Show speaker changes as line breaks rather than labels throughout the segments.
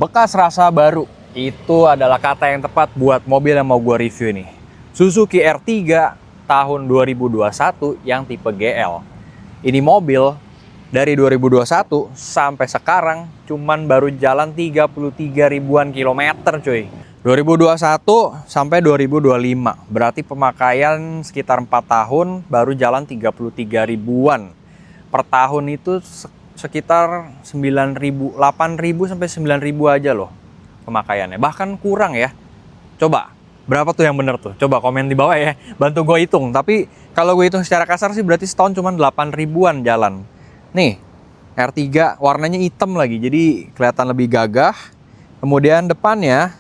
Bekas rasa baru, itu adalah kata yang tepat buat mobil yang mau gue review ini. Suzuki R3 tahun 2021 yang tipe GL. Ini mobil dari 2021 sampai sekarang cuman baru jalan 33 ribuan kilometer cuy. 2021 sampai 2025, berarti pemakaian sekitar 4 tahun baru jalan 33 ribuan. Per tahun itu sekitar 9.000, 8.000 sampai 9.000 aja loh pemakaiannya. Bahkan kurang ya. Coba, berapa tuh yang bener tuh? Coba komen di bawah ya, bantu gue hitung. Tapi kalau gue hitung secara kasar sih berarti setahun cuma 8 ribuan jalan. Nih, R3 warnanya hitam lagi, jadi kelihatan lebih gagah. Kemudian depannya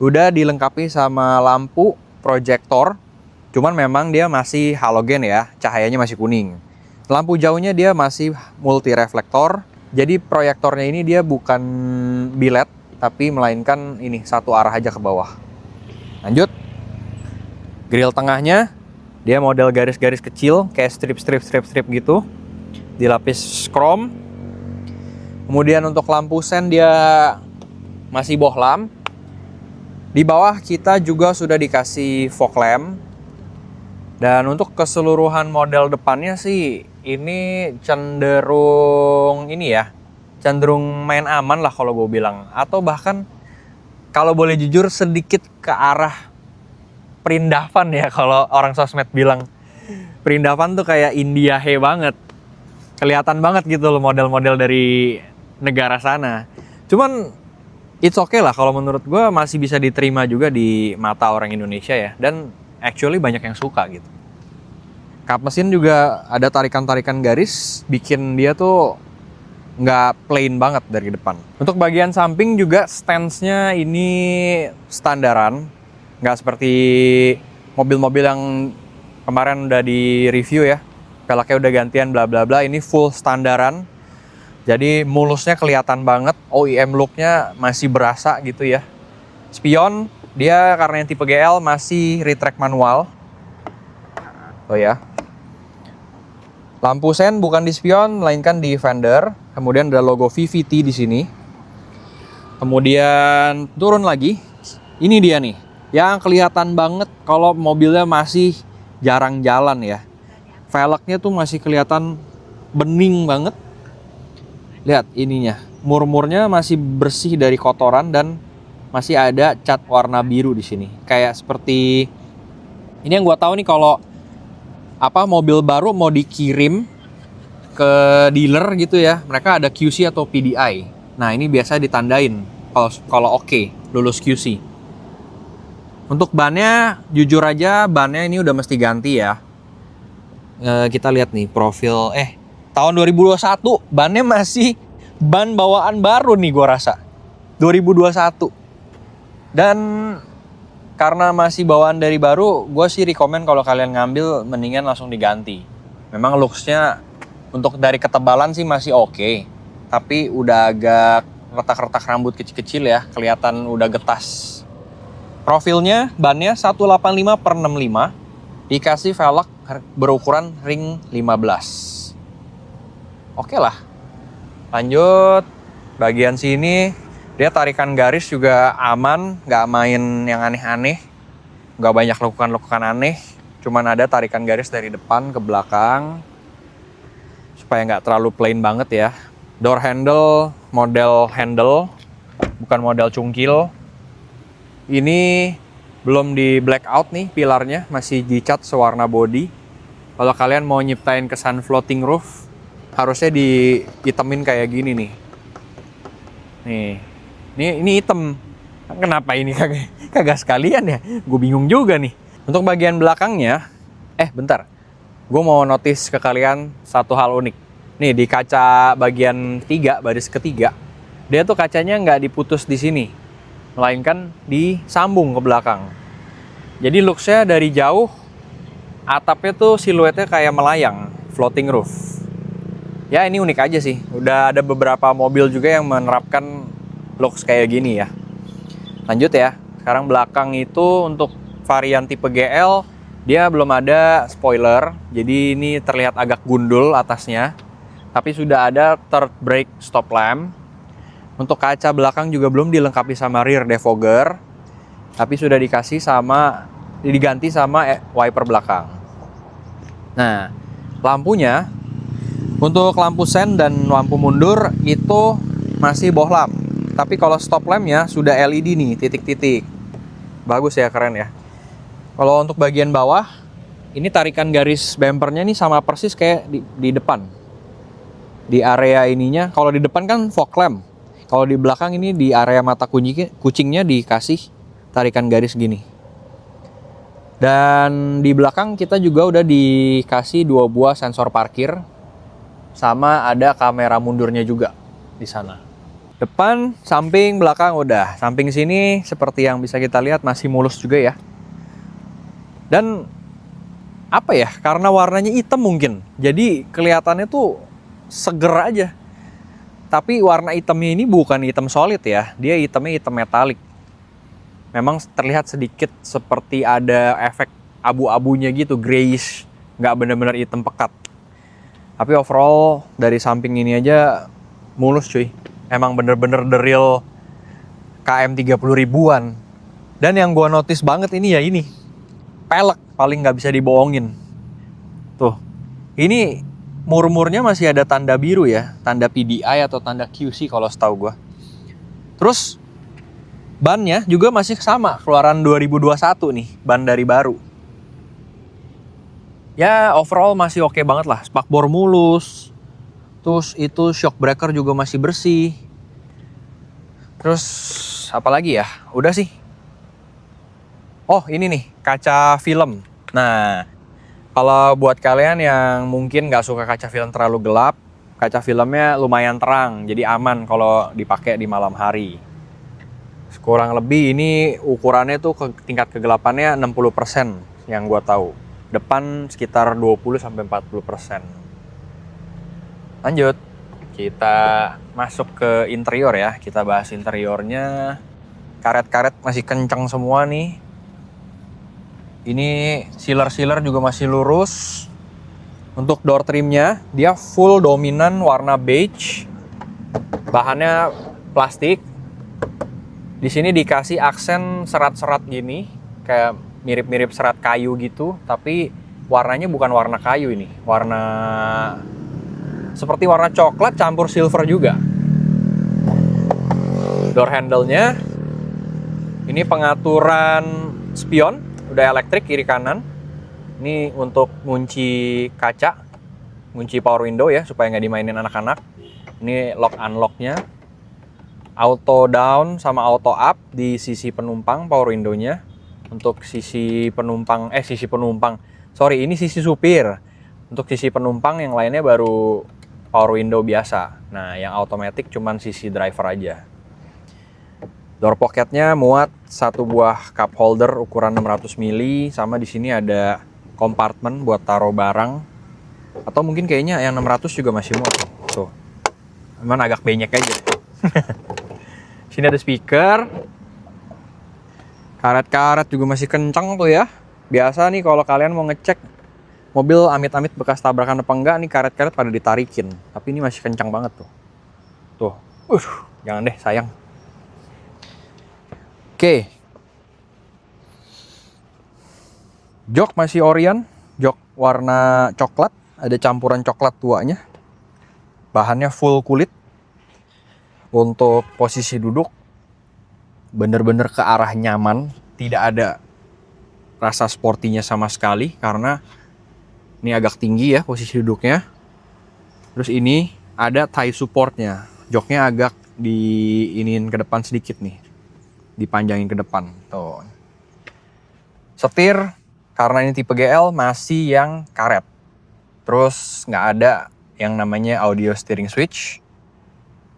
udah dilengkapi sama lampu proyektor. Cuman memang dia masih halogen ya, cahayanya masih kuning. Lampu jauhnya dia masih multi reflektor. Jadi proyektornya ini dia bukan bilet, tapi melainkan ini satu arah aja ke bawah. Lanjut. Grill tengahnya dia model garis-garis kecil kayak strip gitu. Dilapis chrome. Kemudian untuk lampu sen dia masih bohlam. Di bawah kita juga sudah dikasih fog lamp. Dan untuk keseluruhan model depannya sih ini cenderung main aman lah kalau gue bilang. Atau bahkan kalau boleh jujur sedikit ke arah perindavan ya, kalau orang sosmed bilang. Perindavan tuh kayak Indiahe banget. Kelihatan banget gitu loh model-model dari negara sana. Cuman it's okay lah, kalau menurut gue masih bisa diterima juga di mata orang Indonesia ya. Dan actually banyak yang suka gitu. Kap mesin juga ada tarikan-tarikan garis, bikin dia tuh nggak plain banget dari depan. Untuk bagian samping juga stance-nya ini standaran, nggak seperti mobil-mobil yang kemarin udah di review ya. Velgnya udah gantian bla bla bla, ini full standaran. Jadi mulusnya kelihatan banget, OEM look-nya masih berasa gitu ya. Spion dia karena yang tipe GL masih retract manual. Oh ya. Lampu sen bukan di spion, melainkan di fender. Kemudian ada logo VVT di sini. Kemudian turun lagi. Ini dia nih, yang kelihatan banget kalau mobilnya masih jarang jalan ya. Velgnya tuh masih kelihatan bening banget. Lihat ininya, murmurnya masih bersih dari kotoran dan masih ada cat warna biru di sini. Kayak seperti ini yang gua tahu nih, kalau mobil baru mau dikirim ke dealer gitu ya, mereka ada QC atau PDI. Nah, ini biasa ditandain kalau oke, lulus QC. Untuk bannya, jujur aja bannya ini udah mesti ganti ya. Kita lihat nih profil tahun 2021, bannya masih ban bawaan baru nih gua rasa. 2021. Dan karena masih bawaan dari baru, gue sih rekomen kalau kalian ngambil mendingan langsung diganti. Memang looks-nya untuk dari ketebalan sih masih oke, tapi udah agak retak-retak rambut kecil-kecil ya, kelihatan udah getas. Profilnya bannya 185/65, dikasih velg berukuran ring 15. Oke lah. Lanjut, bagian sini dia tarikan garis juga aman, nggak main yang aneh-aneh, nggak banyak lekukan-lekukan aneh. Cuman ada tarikan garis dari depan ke belakang, supaya nggak terlalu plain banget ya. Door handle, model handle, bukan model cungkil. Ini belum di blackout nih pilarnya, masih dicat sewarna body. Kalau kalian mau nyiptain kesan floating roof, harusnya dihitemin kayak gini nih. Ini hitam. Kenapa ini kagak sekalian ya? Gue bingung juga nih. Untuk bagian belakangnya, bentar. Gue mau notice ke kalian satu hal unik. Nih di kaca bagian 3, baris ketiga, dia tuh kacanya nggak diputus di sini, melainkan disambung ke belakang. Jadi looks-nya dari jauh, atapnya tuh siluetnya kayak melayang, floating roof. Ya ini unik aja sih. Udah ada beberapa mobil juga yang menerapkan looks kayak gini ya. Lanjut ya. Sekarang belakang itu untuk varian tipe GL, dia belum ada spoiler. Jadi ini terlihat agak gundul atasnya. Tapi sudah ada third brake stop lamp. Untuk kaca belakang juga belum dilengkapi sama rear defogger, tapi sudah diganti sama wiper belakang. Nah, lampunya untuk lampu sen dan lampu mundur itu masih bohlam. Tapi kalau stop lampnya sudah LED nih, titik-titik. Bagus ya, keren ya. Kalau untuk bagian bawah, ini tarikan garis bumpernya nih sama persis kayak di depan. Di area ininya, kalau di depan kan fog lamp. Kalau di belakang ini di area mata kucingnya dikasih tarikan garis gini. Dan di belakang kita juga udah dikasih 2 buah sensor parkir. Sama ada kamera mundurnya juga di sana. Depan, samping, belakang udah. Samping sini seperti yang bisa kita lihat masih mulus juga ya. Dan apa ya, karena warnanya hitam mungkin. Jadi kelihatannya tuh seger aja. Tapi warna hitamnya ini bukan hitam solid ya, dia hitamnya hitam metalik. Memang terlihat sedikit seperti ada efek abu-abunya gitu, grayish, nggak bener-bener hitam pekat. Tapi overall dari samping ini aja mulus cuy. Emang bener-bener the real KM 30 ribuan. Dan yang gua notice banget ini ya ini, pelek paling nggak bisa dibohongin. Tuh, ini murmurnya masih ada tanda biru ya, tanda PDI atau tanda QC kalau setahu gua. Terus bannya juga masih sama, keluaran 2021 nih, ban dari baru. Ya overall masih oke banget lah, spakbor mulus. Terus itu shock breaker juga masih bersih. Terus apalagi ya, udah sih. Oh ini nih, kaca film. Nah, kalau buat kalian yang mungkin nggak suka kaca film terlalu gelap, kaca filmnya lumayan terang, jadi aman kalau dipakai di malam hari. Kurang lebih ini ukurannya tuh tingkat kegelapannya 60% yang gua tahu. Depan sekitar 20-40%. Lanjut, kita masuk ke interior ya. Kita bahas interiornya. Karet-karet masih kencang semua nih. Ini sealer juga masih lurus. Untuk door trimnya, dia full dominan warna beige. Bahannya plastik. Di sini dikasih aksen serat-serat gini, kayak mirip-mirip serat kayu gitu, tapi warnanya bukan warna kayu ini. Seperti warna coklat campur silver juga. Door handle-nya, ini pengaturan spion. Udah elektrik kiri kanan. Ini untuk ngunci kaca, ngunci power window ya, supaya nggak dimainin anak-anak. Ini lock unlock-nya. Auto down sama auto up di sisi penumpang power window-nya. Untuk sisi penumpang, ini sisi supir. Untuk sisi penumpang yang lainnya baru power window biasa. Nah, yang automatic cuman sisi driver aja. Door pocketnya muat 1 buah cup holder ukuran 600 mili, sama di sini ada kompartemen buat taruh barang. Atau mungkin kayaknya yang 600 juga masih muat. Tuh. Cuman agak banyak aja. Sini ada speaker. Karet-karet juga masih kencang tuh ya. Biasa nih kalau kalian mau ngecek mobil amit-amit bekas tabrakan apa enggak, nih karet-karet pada ditarikin. Tapi ini masih kencang banget tuh. Tuh. Jangan deh, sayang. Oke. Jok masih Orion, jok warna coklat, ada campuran coklat tuanya. Bahannya full kulit. Untuk posisi duduk bener-bener ke arah nyaman, tidak ada rasa sportinya sama sekali karena ini agak tinggi ya posisi duduknya. Terus ini ada thigh supportnya, joknya agak diinin ke depan sedikit nih, dipanjangin ke depan. Tuh. Setir karena ini tipe GL masih yang karet. Terus nggak ada yang namanya audio steering switch.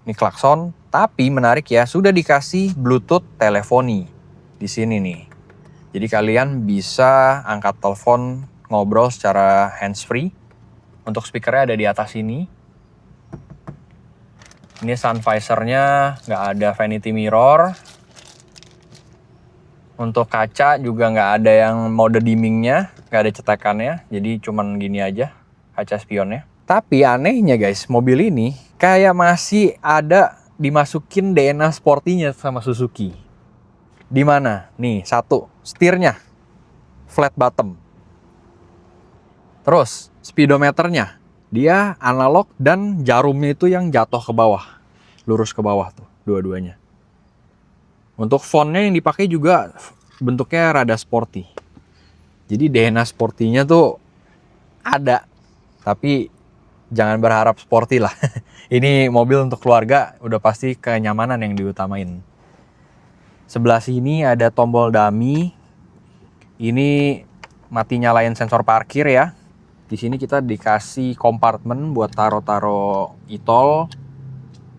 Ini klakson, tapi menarik ya, sudah dikasih Bluetooth teleponi di sini nih. Jadi kalian bisa angkat telepon, ngobrol secara hands-free. Untuk speakernya ada di atas sini. Ini sun visor-nya nggak ada vanity mirror. Untuk kaca juga nggak ada yang mode dimmingnya, nggak ada cetekannya. Jadi cuman gini aja kaca spionnya. Tapi anehnya guys, mobil ini kayak masih ada dimasukin DNA sportinya sama Suzuki. Di mana? Nih, satu, setirnya flat bottom. Terus, speedometernya dia analog dan jarumnya itu yang jatuh ke bawah. Lurus ke bawah tuh, dua-duanya. Untuk fontnya yang dipakai juga bentuknya rada sporty. Jadi DNA sportinya tuh ada, tapi jangan berharap sporty lah. Ini mobil untuk keluarga, udah pasti kenyamanan yang diutamain. Sebelah sini ada tombol dummy. Ini mati nyalain sensor parkir ya. Di sini kita dikasih kompartemen buat taro-taro e-tol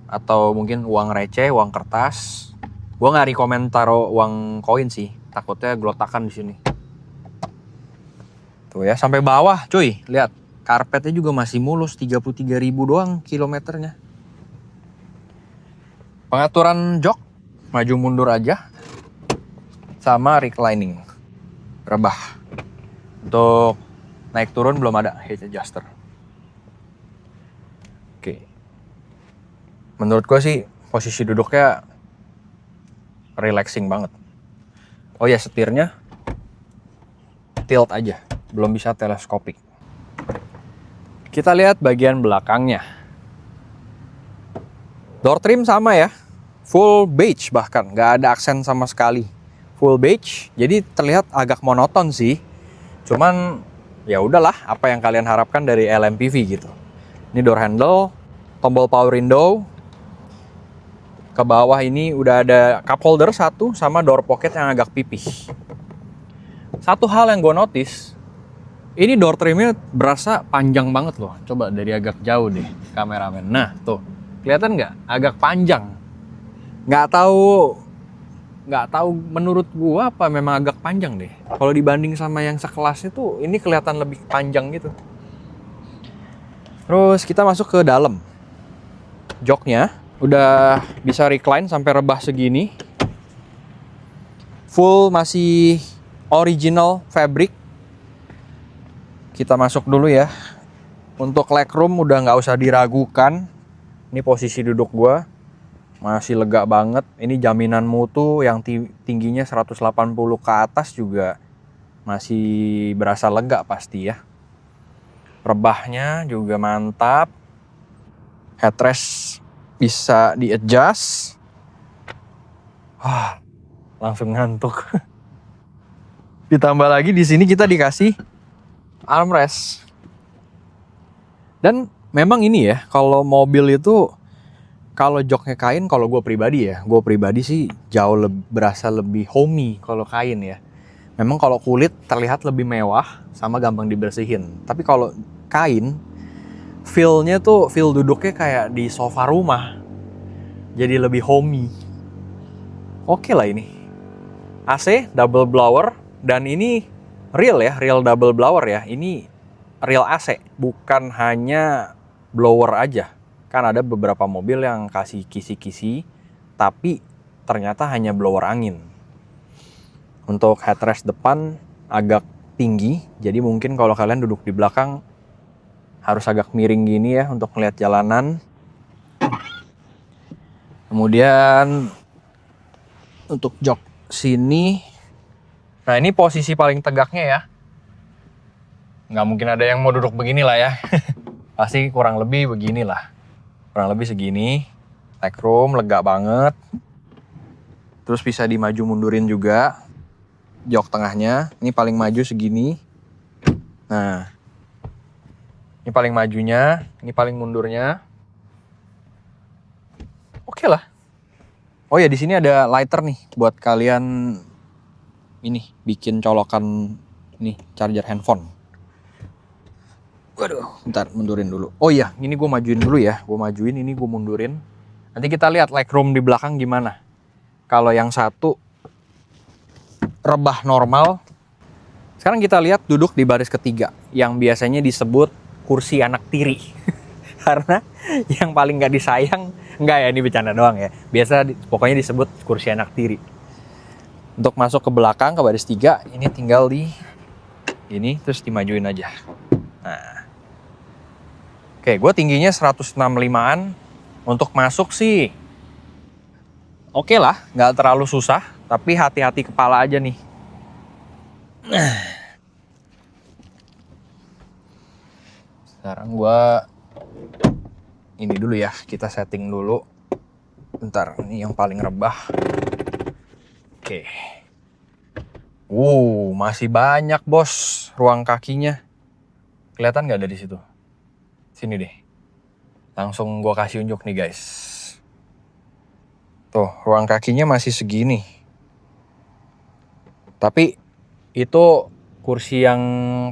atau mungkin uang receh, uang kertas. Gua nggak rekomen taro uang koin sih, takutnya gelotakan di sini. Tuh ya, sampai bawah, cuy. Lihat, karpetnya juga masih mulus, 33.000 doang kilometernya. Pengaturan jok, maju mundur aja. Sama reclining, rebah. Untuk naik turun belum ada height adjuster. Oke. Menurut gue sih posisi duduknya relaxing banget. Oh ya, setirnya tilt aja, belum bisa teleskopik. Kita lihat bagian belakangnya. Door trim sama ya, full beige bahkan, nggak ada aksen sama sekali. Full beige, jadi terlihat agak monoton sih. Cuman ya udahlah, apa yang kalian harapkan dari LMPV gitu. Ini door handle, tombol power window. Ke bawah ini udah ada cup holder satu sama door pocket yang agak pipih. Satu hal yang gue notice, ini door trimnya berasa panjang banget loh. Coba dari agak jauh deh kameramen. Nah tuh, kelihatan nggak? Agak panjang. Nggak tahu menurut gue apa memang agak panjang deh. Kalau dibanding sama yang sekelas itu, ini kelihatan lebih panjang gitu. Terus kita masuk ke dalam. Joknya udah bisa recline sampai rebah segini. Full masih original fabric. Kita masuk dulu ya. Untuk legroom udah nggak usah diragukan. Ini posisi duduk gua masih lega banget. Ini jaminan mutu yang tingginya 180 ke atas juga masih berasa lega pasti ya. Rebahnya juga mantap. Headrest bisa di-adjust. Langsung ngantuk. Ditambah lagi di sini kita dikasih armrest. Dan memang ini ya, kalau mobil itu kalau joknya kain, kalau gue pribadi sih jauh berasa lebih homey kalau kain ya. Memang kalau kulit terlihat lebih mewah sama gampang dibersihin. Tapi kalau kain, feel duduknya kayak di sofa rumah. Jadi lebih homey. Oke lah ini. AC double blower dan ini real double blower ya. Ini real AC, bukan hanya blower aja. Kan ada beberapa mobil yang kasih kisi-kisi, tapi ternyata hanya blower angin. Untuk headrest depan agak tinggi, jadi mungkin kalau kalian duduk di belakang harus agak miring gini ya untuk melihat jalanan. Kemudian untuk jok sini, nah ini posisi paling tegaknya ya. Nggak mungkin ada yang mau duduk begini lah ya. Pasti kurang lebih beginilah. Kurang lebih segini. Legroom lega banget. Terus bisa dimaju mundurin juga. Jok tengahnya, ini paling maju segini. Nah, ini paling majunya, ini paling mundurnya. Oke lah. Oh ya, di sini ada lighter nih buat kalian ini bikin colokan nih charger handphone. Waduh, bentar mundurin dulu. Oh iya, ini gue majuin dulu ya. Gue majuin, ini gue mundurin. Nanti kita lihat legroom di belakang gimana. Kalau yang satu rebah normal. Sekarang kita lihat duduk di baris ketiga, yang biasanya disebut kursi anak tiri. Karena yang paling gak disayang, enggak ya, ini bercanda doang ya. Biasa pokoknya disebut kursi anak tiri. Untuk masuk ke belakang, ke baris 3, ini tinggal di ini, terus dimajuin aja. Nah. Oke, gue tingginya 165-an. Untuk masuk sih oke lah, nggak terlalu susah, tapi hati-hati kepala aja nih. Sekarang gua ini dulu ya, kita setting dulu. Bentar, ini yang paling rebah. Oke. Masih banyak bos ruang kakinya. Kelihatan nggak dari situ? Sini deh. Langsung gua kasih unjuk nih guys. Tuh, ruang kakinya masih segini. Tapi itu kursi yang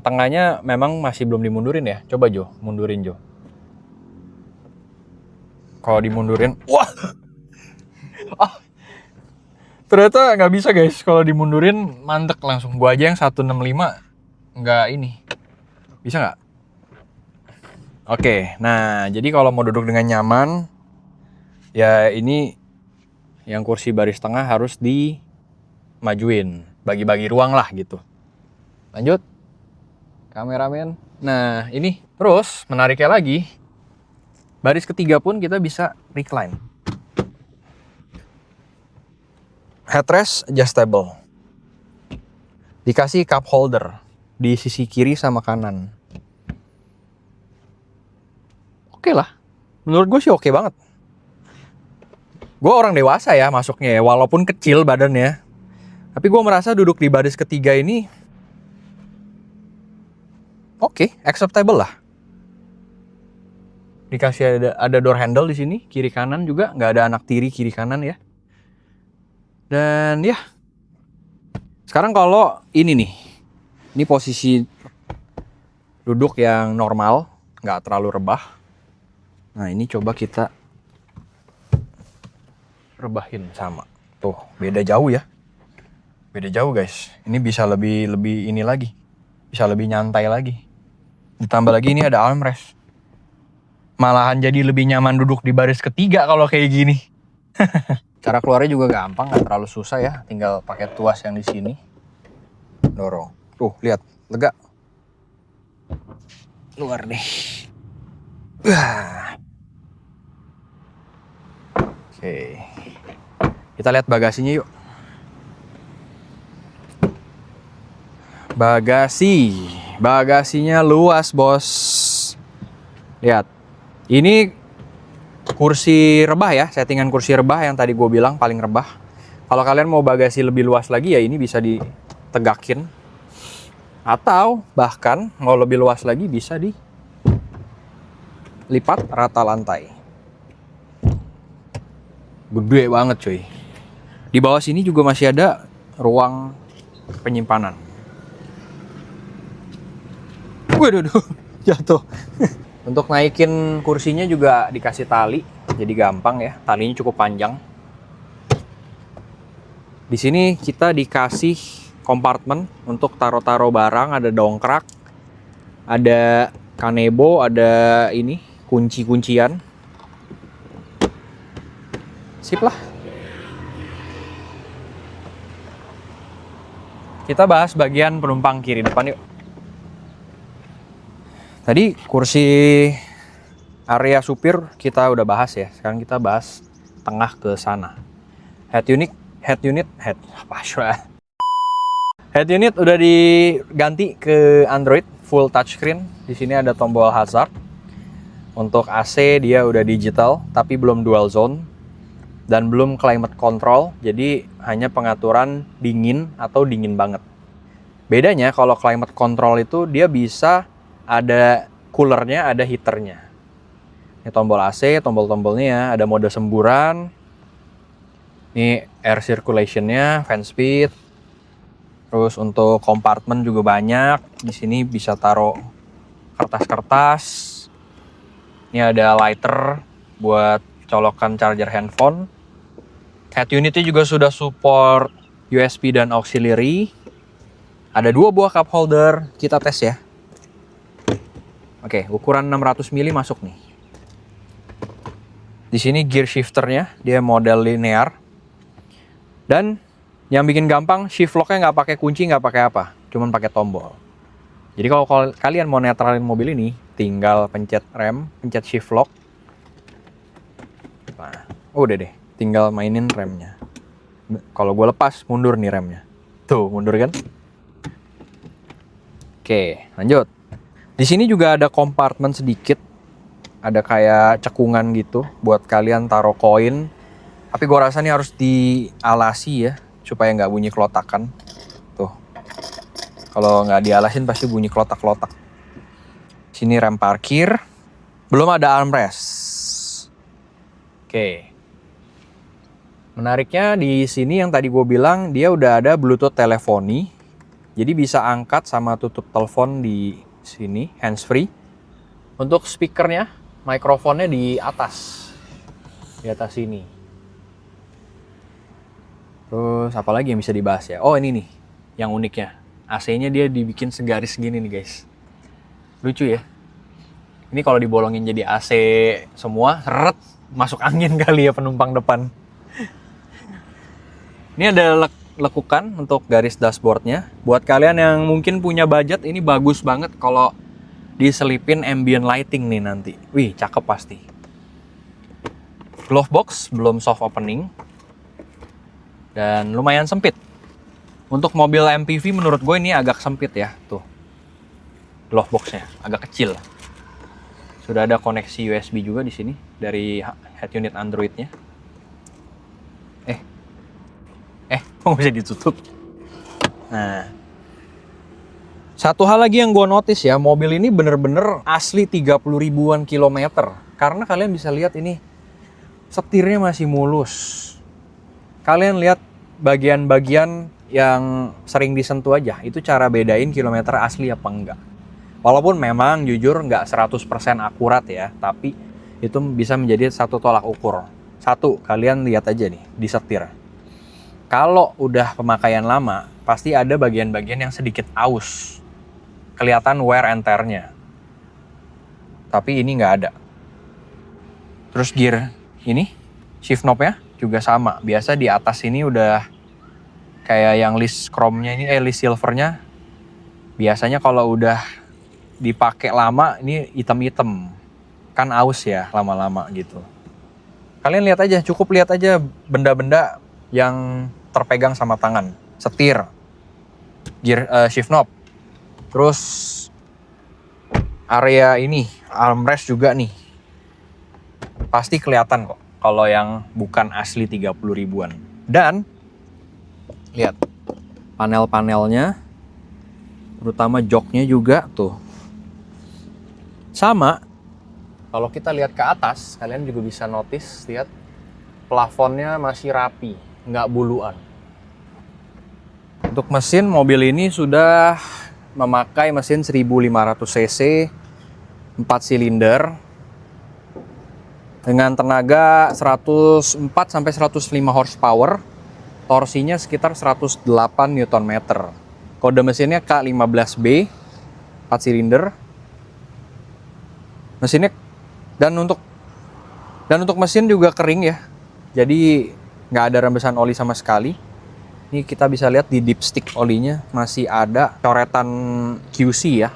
tengahnya memang masih belum dimundurin ya. Coba Jo, mundurin Jo. Kalau dimundurin, wah, ternyata nggak bisa guys. Kalau dimundurin mandek langsung. Gua aja yang 165 nggak ini. Bisa nggak? Oke, nah jadi kalau mau duduk dengan nyaman, ya ini yang kursi baris tengah harus dimajuin. Bagi-bagi ruang lah gitu. Lanjut. Kameramen. Nah ini terus menariknya lagi. Baris ketiga pun kita bisa recline. Headrest adjustable. Dikasih cup holder di sisi kiri sama kanan. Oke lah. Menurut gue sih oke banget. Gue orang dewasa ya masuknya ya, walaupun kecil badannya. Tapi gue merasa duduk di baris ketiga ini oke, acceptable lah. Dikasih ada door handle di sini, kiri kanan juga, nggak ada anak tiri kiri kanan ya. Dan ya, sekarang kalau ini nih, ini posisi duduk yang normal, nggak terlalu rebah. Nah ini coba kita rebahin sama. Tuh, beda jauh ya. Beda jauh guys. Ini bisa lebih ini lagi. Bisa lebih nyantai lagi. Ditambah lagi ini ada armrest. Malahan jadi lebih nyaman duduk di baris ketiga kalau kayak gini. Cara keluarnya juga gampang, nggak terlalu susah ya. Tinggal pakai tuas yang di sini. Dorong. Tuh, lihat, lega. Luar deh. Oke. Kita lihat bagasinya yuk. Bagasinya luas, bos. Lihat. Ini kursi rebah ya, settingan kursi rebah yang tadi gue bilang paling rebah. Kalau kalian mau bagasi lebih luas lagi ya ini bisa ditegakin. Atau bahkan mau lebih luas lagi bisa dilipat rata lantai. Gede banget cuy. Di bawah sini juga masih ada ruang penyimpanan. Waduh, jatuh. Untuk naikin kursinya juga dikasih tali, jadi gampang ya. Talinya cukup panjang. Di sini kita dikasih kompartemen untuk taruh-taruh barang, ada dongkrak, ada kanebo, ada ini kunci-kuncian. Sip lah. Kita bahas bagian penumpang kiri depan yuk. Tadi kursi area supir kita udah bahas ya. Sekarang kita bahas tengah ke sana. Head unit udah diganti ke Android full touchscreen. Di sini ada tombol hazard. Untuk AC dia udah digital tapi belum dual zone dan belum climate control. Jadi hanya pengaturan dingin atau dingin banget. Bedanya kalau climate control itu dia bisa ada coolernya, ada heaternya. Ini tombol AC, tombol-tombolnya ya, ada mode semburan. Ini air circulation-nya, fan speed. Terus untuk kompartemen juga banyak. Di sini bisa taruh kertas-kertas. Ini ada lighter buat colokan charger handphone. Head unitnya juga sudah support USB dan auxiliary. Ada 2 buah cup holder, kita tes ya. Oke, ukuran 600 mili masuk nih. Di sini gear shifternya, dia model linear. Dan yang bikin gampang, shift lock-nya nggak pakai kunci, nggak pakai apa, cuman pakai tombol. Jadi kalau kalian mau netralin mobil ini, tinggal pencet rem, pencet shift lock. Nah, udah deh, tinggal mainin remnya. Kalau gue lepas, mundur nih remnya. Tuh, mundur kan? Oke, lanjut. Di sini juga ada kompartemen sedikit. Ada kayak cekungan gitu buat kalian taruh koin. Tapi gue rasa ini harus dialasi ya, supaya nggak bunyi kelotakan. Tuh. Kalau nggak dialasin pasti bunyi kelotak-kelotak. Sini rem parkir. Belum ada armrest. Oke. Menariknya di sini yang tadi gue bilang dia udah ada Bluetooth teleponi. Jadi bisa angkat sama tutup telepon di sini, handsfree. Untuk speakernya, mikrofonnya di atas. Di atas sini. Terus apa lagi yang bisa dibahas ya? Oh ini nih, yang uniknya. AC-nya dia dibikin segaris gini nih guys. Lucu ya. Ini kalau dibolongin jadi AC semua, seret, masuk angin kali ya penumpang depan. Ini ada lekukan untuk garis dashboardnya. Buat kalian yang mungkin punya budget, ini bagus banget kalau diselipin ambient lighting nih nanti. Wih, cakep pasti. Glove box belum soft opening. Dan lumayan sempit. Untuk mobil MPV menurut gue ini agak sempit ya. Tuh. Glove boxnya agak kecil. Sudah ada koneksi USB juga di sini dari head unit Android-nya. Kok bisa ditutup? Nah, satu hal lagi yang gue notice ya, mobil ini bener-bener asli 30 ribuan kilometer. Karena kalian bisa lihat ini setirnya masih mulus. Kalian lihat bagian-bagian yang sering disentuh aja, itu cara bedain kilometer asli apa enggak. Walaupun memang jujur nggak 100% akurat ya, tapi itu bisa menjadi satu tolak ukur. Satu, kalian lihat aja nih di setir. Kalau udah pemakaian lama, pasti ada bagian-bagian yang sedikit aus. Kelihatan wear and tear-nya. Tapi ini nggak ada. Terus gear ini, shift knob-nya juga sama. Biasa di atas ini udah kayak yang list chrome-nya ini, list silver-nya. Biasanya kalau udah dipakai lama, ini hitam-hitam. Kan aus ya lama-lama gitu. Kalian lihat aja, cukup lihat aja benda-benda yang terpegang sama tangan. Setir, gear, shift knob, terus area ini, armrest juga nih. Pasti kelihatan kok kalau yang bukan asli 30 ribuan. Dan lihat panel-panelnya, terutama joknya juga tuh. Sama, kalau kita lihat ke atas, kalian juga bisa notice, lihat plafonnya masih rapi, nggak buluan. Untuk mesin, mobil ini sudah memakai mesin 1500 cc, 4 silinder, dengan tenaga 104-105 horsepower, torsinya sekitar 108 Nm. Kode mesinnya K15B, 4 silinder. Mesinnya dan untuk mesin juga kering ya. Jadi nggak ada rembesan oli sama sekali. Ini kita bisa lihat di dipstick olinya masih ada coretan QC ya,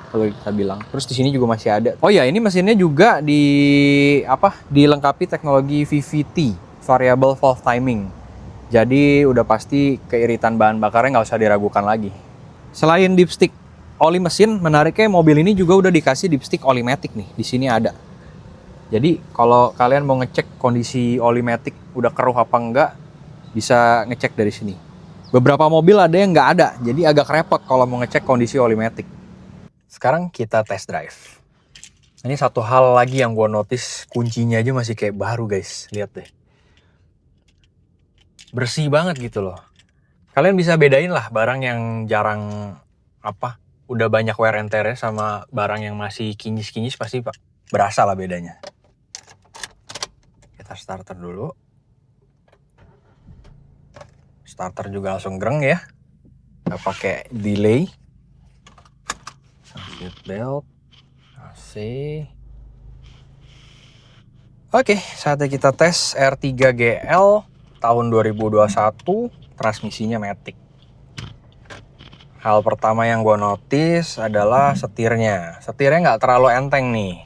kalau kita bilang. Terus di sini juga masih ada. Oh ya, ini mesinnya juga dilengkapi teknologi VVT, variable valve timing. Jadi udah pasti keiritan bahan bakarnya nggak usah diragukan lagi. Selain dipstick oli mesin, menariknya mobil ini juga udah dikasih dipstick oli matic nih. Di sini ada. Jadi kalau kalian mau ngecek kondisi oli matic udah keruh apa enggak, bisa ngecek dari sini. Beberapa mobil ada yang nggak ada, jadi agak repot kalau mau ngecek kondisi oli matic. Sekarang kita test drive. Ini satu hal lagi yang gue notice, kuncinya aja masih kayak baru guys. Lihat deh. Bersih banget gitu loh. Kalian bisa bedain lah barang yang jarang udah banyak wear and tear sama barang yang masih kinyis-kinyis, pasti berasa lah bedanya. Kita starter dulu. Starter juga langsung greng ya. Nggak pakai delay. Seat belt, AC. Oke, saatnya kita tes R3 GL tahun 2021, transmisinya matic. Hal pertama yang gue notice adalah setirnya. Setirnya nggak terlalu enteng nih.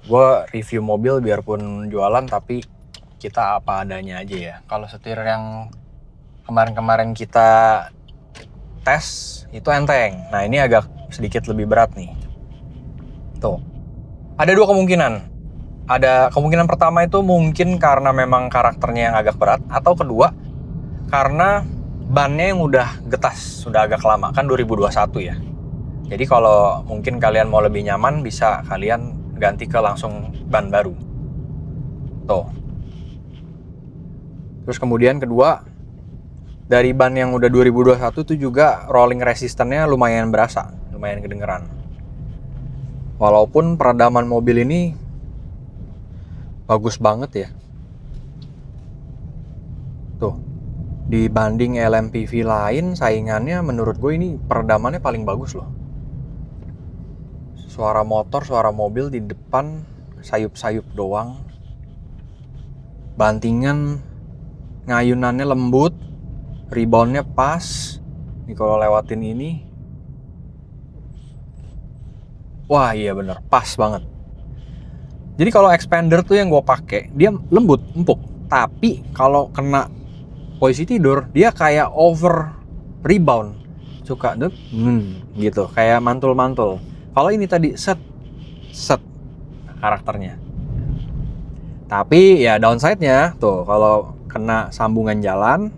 Gue review mobil biarpun jualan, tapi kita apa adanya aja ya. Kalau setir yang kemarin-kemarin kita tes itu enteng. Nah ini agak sedikit lebih berat nih. Tuh. Ada dua kemungkinan. Ada kemungkinan pertama itu mungkin karena memang karakternya yang agak berat, atau kedua karena bannya yang udah getas, sudah agak lama, kan 2021 ya. Jadi kalau mungkin kalian mau lebih nyaman, bisa kalian ganti ke langsung ban baru. Tuh. Terus kemudian kedua, dari ban yang udah 2021 itu juga rolling resistance-nya lumayan berasa, lumayan kedengeran. Walaupun peredaman mobil ini bagus banget ya. Tuh, dibanding LMPV lain, saingannya menurut gue ini peredamannya paling bagus loh. Suara motor, suara mobil di depan sayup-sayup doang. Bantingan ngayunannya lembut, reboundnya pas. Nih kalau lewatin ini, wah iya bener, pas banget. Jadi kalau expander tuh yang gue pakai, dia lembut, empuk. Tapi kalau kena posisi tidur, dia kayak over rebound, suka tuh, gitu, kayak mantul-mantul. Kalau ini tadi set karakternya. Tapi ya downside-nya tuh, kalau kena sambungan jalan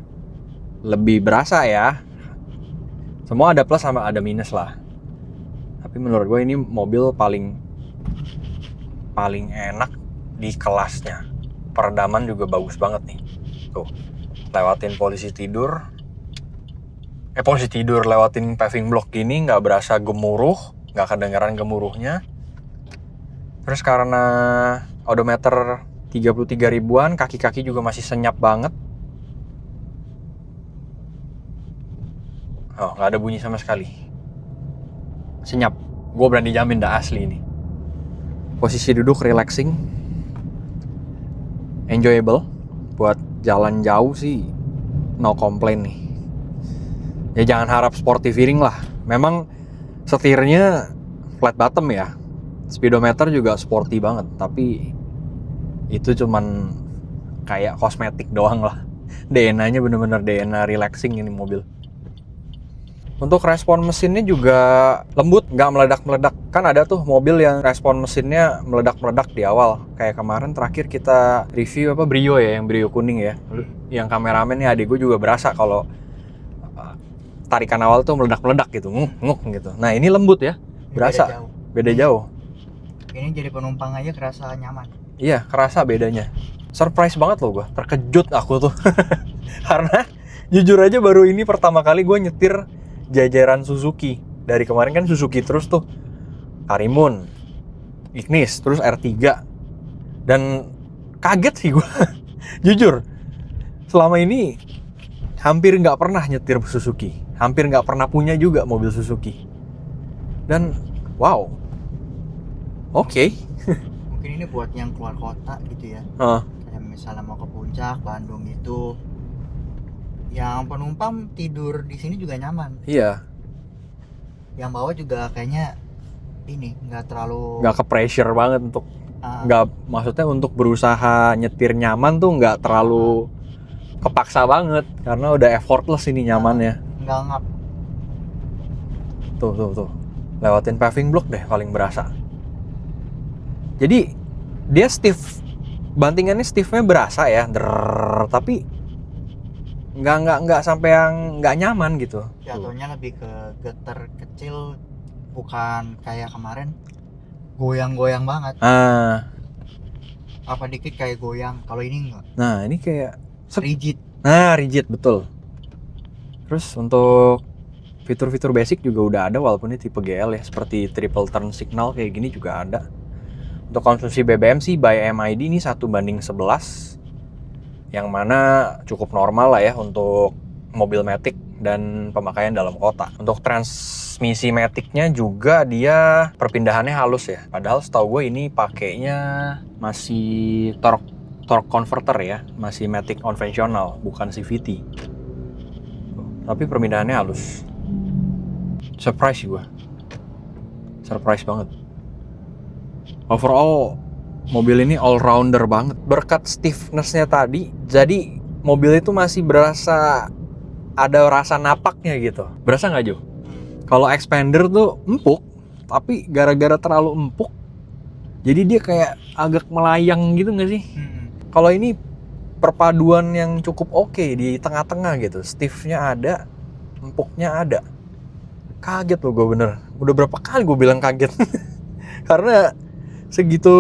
lebih berasa ya. Semua ada plus sama ada minus lah. Tapi menurut gue ini mobil paling enak di kelasnya. Peredaman juga bagus banget nih. Tuh, lewatin polisi tidur, lewatin paving block gini nggak berasa gemuruh, nggak kedengaran gemuruhnya. Terus karena odometer 33 ribuan, kaki-kaki juga masih senyap banget. Oh, nggak ada bunyi sama sekali. Senyap. Gue berani jamin dah asli ini. Posisi duduk relaxing, enjoyable. Buat jalan jauh sih no complain nih. Ya jangan harap sporty feeling lah. Memang setirnya flat bottom ya. Speedometer juga sporty banget, tapi itu cuman kayak kosmetik doang lah. DNA-nya bener-bener DNA relaxing ini mobil. Untuk respon mesinnya juga lembut, nggak meledak-meledak. Kan ada tuh mobil yang respon mesinnya meledak-meledak di awal. Kayak kemarin terakhir kita review Brio ya, yang Brio kuning ya. Yang kameramen nih adik gue juga berasa kalau tarikan awal tuh meledak-meledak gitu, nguk gitu. Nah ini lembut ya, berasa. Beda jauh.
Ini jadi penumpang aja kerasa nyaman.
Iya, kerasa bedanya. Surprise banget loh gue, terkejut aku tuh. Karena jujur aja baru ini pertama kali gue nyetir jajaran Suzuki. Dari kemarin kan Suzuki terus tuh, Karimun, Ignis, terus R3. Dan kaget sih gue. Jujur, selama ini hampir nggak pernah nyetir Suzuki. Hampir nggak pernah punya juga mobil Suzuki. Dan wow, oke.
Mungkin ini buat yang keluar kota gitu ya. Kayak misalnya mau ke Puncak, Bandung gitu. Yang penumpang tidur di sini juga nyaman.
Iya.
Yang bawah juga kayaknya ini nggak terlalu.
Nggak ke pressure banget untuk nggak, maksudnya untuk berusaha nyetir nyaman tuh nggak terlalu kepaksa banget karena udah effortless ini nyamannya.
Nggak ngap.
Tuh. Lewatin paving block deh paling berasa. Jadi dia stiff, bantingannya stiffnya berasa ya, tapi nggak sampai yang nggak nyaman gitu.
Jatuhnya lebih ke getar kecil, bukan kayak kemarin goyang-goyang banget. Apa dikit kayak goyang, kalau ini enggak.
Nah ini kayak
rigid.
Nah rigid betul. Terus untuk fitur-fitur basic juga udah ada, walaupun ini tipe GL ya, seperti triple turn signal kayak gini juga ada. Untuk konsumsi BBM sih by MID ini 1:11, yang mana cukup normal lah ya untuk mobil matic dan pemakaian dalam kota. Untuk transmisi maticnya juga dia perpindahannya halus ya. Padahal setahu gue ini pakainya masih torque converter ya, masih matic konvensional, bukan CVT. Tapi perpindahannya halus. Surprise gue. Surprise banget. Overall mobil ini all rounder banget. Berkat stiffness-nya tadi, jadi mobil itu masih berasa ada rasa napaknya gitu. Berasa nggak, Jo? Kalau Expander tuh empuk, tapi gara-gara terlalu empuk, jadi dia kayak agak melayang gitu nggak sih? Kalau ini perpaduan yang cukup oke di tengah-tengah gitu. Stiffnya ada, empuknya ada. Kaget loh gue bener. Udah berapa kali gue bilang kaget. Karena segitu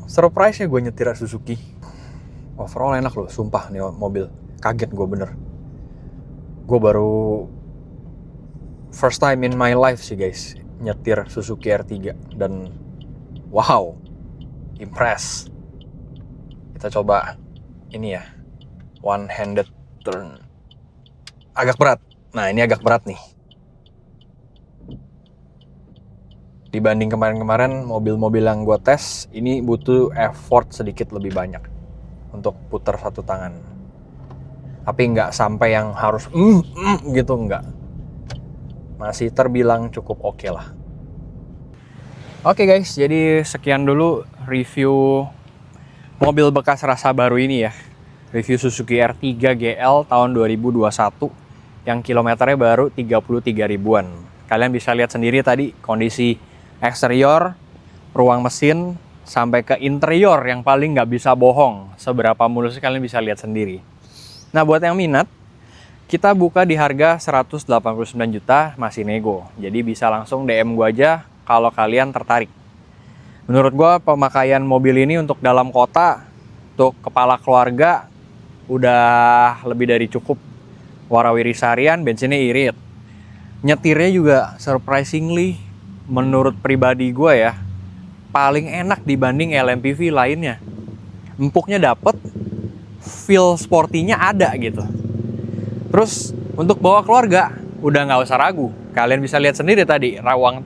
surprise-nya gue nyetir Suzuki. Overall enak loh, sumpah nih mobil. Kaget gue bener. Gue baru first time in my life sih guys nyetir Suzuki R3. Dan wow, impress. Kita coba ini ya, one-handed turn. Agak berat. Nah ini agak berat nih. Dibanding kemarin-kemarin mobil-mobil yang gue tes, ini butuh effort sedikit lebih banyak untuk putar satu tangan. Tapi nggak sampai yang harus gitu, nggak. Masih terbilang cukup oke lah. Oke guys, jadi sekian dulu review mobil bekas rasa baru ini ya. Review Suzuki R3 GL tahun 2021 yang kilometernya baru 33 ribuan. Kalian bisa lihat sendiri tadi kondisi eksterior, ruang mesin, sampai ke interior yang paling nggak bisa bohong. Seberapa mulus kalian bisa lihat sendiri. Nah buat yang minat, kita buka di harga 189 juta masih nego. Jadi bisa langsung DM gua aja kalau kalian tertarik. Menurut gua pemakaian mobil ini untuk dalam kota, untuk kepala keluarga, udah lebih dari cukup. Warawiri seharian, bensinnya irit. Nyetirnya juga surprisingly, menurut pribadi gue ya, paling enak dibanding LMPV lainnya. Empuknya dapet, feel sportinya ada gitu. Terus untuk bawa keluarga, udah nggak usah ragu. Kalian bisa lihat sendiri tadi,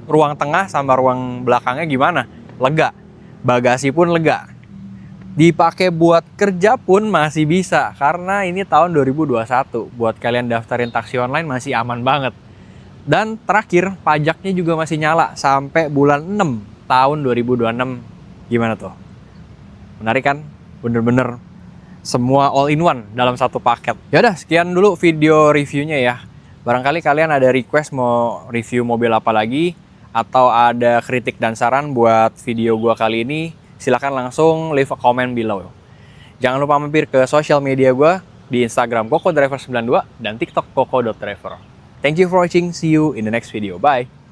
ruang tengah sama ruang belakangnya gimana. Lega, bagasi pun lega. Dipakai buat kerja pun masih bisa, karena ini tahun 2021. Buat kalian daftarin taksi online masih aman banget. Dan terakhir, pajaknya juga masih nyala sampai bulan 6 tahun 2026. Gimana tuh? Menarik kan? Bener-bener semua all in one dalam satu paket. Yaudah, sekian dulu video reviewnya ya. Barangkali kalian ada request mau review mobil apa lagi, atau ada kritik dan saran buat video gua kali ini, silahkan langsung leave a comment below. Jangan lupa mampir ke sosial media gua di Instagram KokoDriver92 dan TikTok koko.driver. Thank you for watching. See you in the next video. Bye.